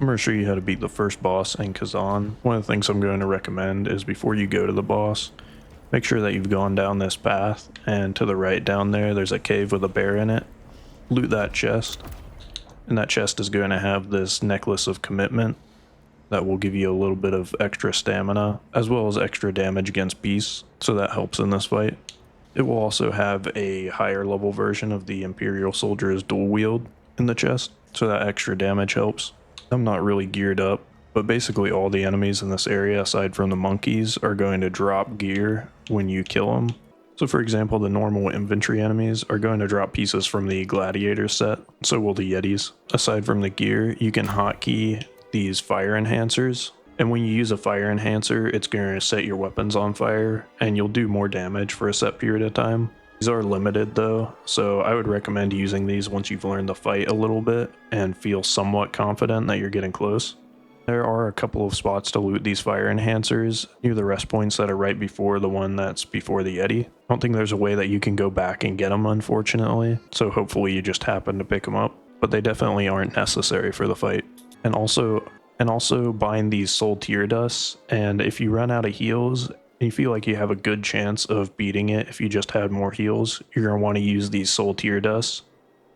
I'm going to show you how to beat the first boss in Khazan. One of the things I'm going to recommend is before you go to the boss, make sure that you've gone down this path, and to the right down there's a cave with a bear in it. Loot that chest, and that chest is going to have this necklace of commitment that will give you a little bit of extra stamina, as well as extra damage against beasts, so that helps in this fight. It will also have a higher level version of the Imperial Soldier's dual wield in the chest, so that extra damage helps. I'm not really geared up, but basically all the enemies in this area, aside from the monkeys, are going to drop gear when you kill them. So for example, the normal infantry enemies are going to drop pieces from the gladiator set, so will the Yetis. Aside from the gear, you can hotkey these fire enhancers, and when you use a fire enhancer, it's going to set your weapons on fire, and you'll do more damage for a set period of time. These are limited though, so I would recommend using these once you've learned the fight a little bit and feel somewhat confident that you're getting close. There are a couple of spots to loot these fire enhancers near the rest points that are right before the one that's before the Yeti. I don't think there's a way that you can go back and get them, unfortunately, so hopefully you just happen to pick them up, but they definitely aren't necessary for the fight. And also bind these soul tear dusts, and if you run out of heals and you feel like you have a good chance of beating it if you just had more heals, you're going to want to use these soul tear dusts.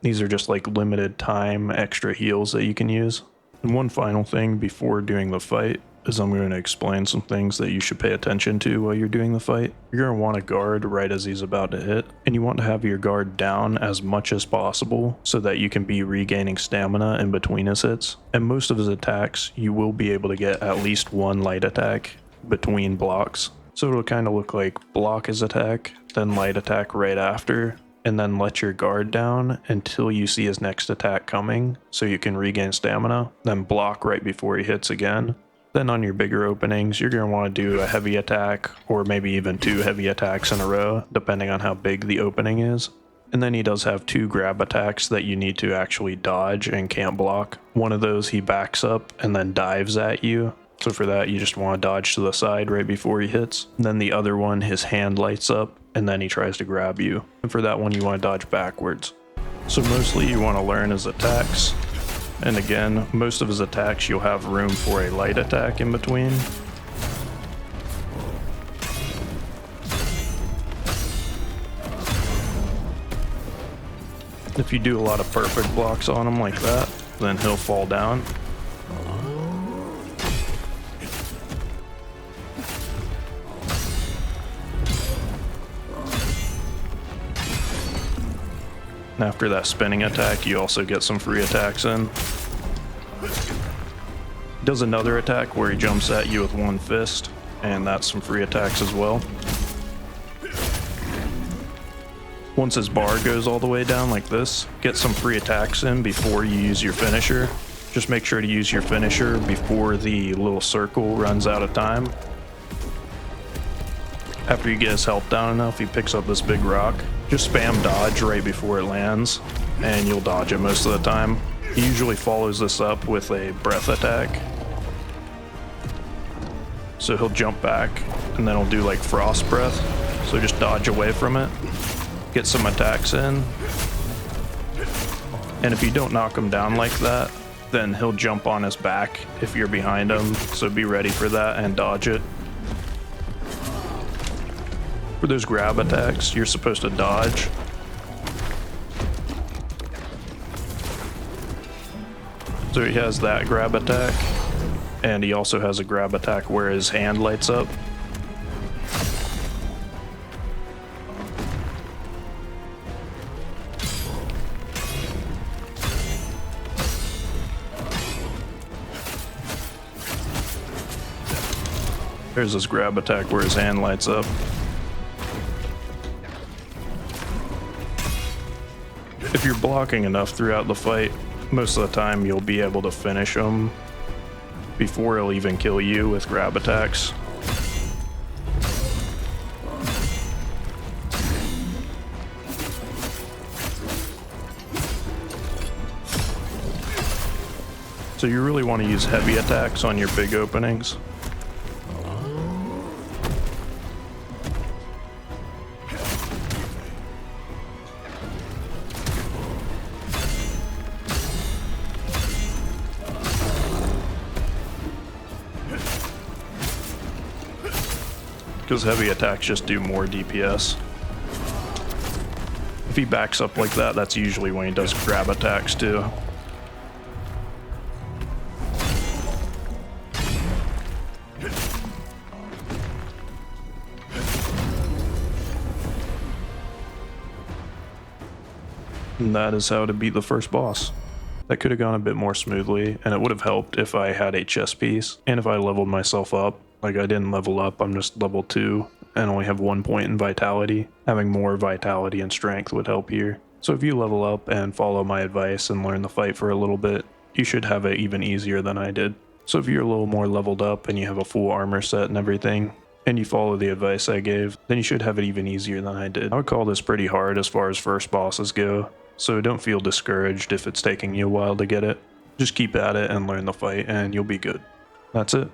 These are just like limited time extra heals that you can use. And one final thing before doing the fight is I'm going to explain some things that you should pay attention to while you're doing the fight. You're going to want to guard right as he's about to hit, and you want to have your guard down as much as possible so that you can be regaining stamina in between his hits. And most of his attacks, you will be able to get at least one light attack between blocks. So it'll kind of look like block his attack, then light attack right after, and then let your guard down until you see his next attack coming so you can regain stamina, then block right before he hits again. Then on your bigger openings, you're going to want to do a heavy attack, or maybe even 2 heavy attacks in a row, depending on how big the opening is. And then he does have 2 grab attacks that you need to actually dodge and can't block. One of those he backs up and then dives at you. So for that, you just want to dodge to the side right before he hits. And then the other one, his hand lights up and then he tries to grab you. And for that one, you want to dodge backwards. So mostly you want to learn his attacks. And again, most of his attacks you'll have room for a light attack in between. If you do a lot of perfect blocks on him like that, then he'll fall down. And after that spinning attack, you also get some free attacks in. He does another attack where he jumps at you with one fist, and that's some free attacks as well. Once his bar goes all the way down like this, get some free attacks in before you use your finisher. Just make sure to use your finisher before the little circle runs out of time. After you get his health down enough, he picks up this big rock. Just spam dodge right before it lands, and you'll dodge it most of the time. He usually follows this up with a breath attack. So he'll jump back, and then he'll do like frost breath. So just dodge away from it. Get some attacks in. And if you don't knock him down like that, then he'll jump on his back if you're behind him. So be ready for that and dodge it. For those grab attacks, you're supposed to dodge. So he has that grab attack, and he also has a grab attack where his hand lights up. There's this grab attack where his hand lights up. If you're blocking enough throughout the fight, most of the time you'll be able to finish him before he'll even kill you with grab attacks. So you really want to use heavy attacks on your big openings. because heavy attacks just do more DPS. If he backs up like that, that's usually when he does grab attacks too. And that is how to beat the first boss. That could have gone a bit more smoothly, and it would have helped if I had a chest piece, and if I leveled myself up. Like, I didn't level up, I'm just level 2, and only have 1 point in vitality. Having more vitality and strength would help here. So if you level up and follow my advice and learn the fight for a little bit, you should have it even easier than I did. So if you're a little more leveled up and you have a full armor set and everything, and you follow the advice I gave, then you should have it even easier than I did. I would call this pretty hard as far as first bosses go, so don't feel discouraged if it's taking you a while to get it. Just keep at it and learn the fight and you'll be good. That's it.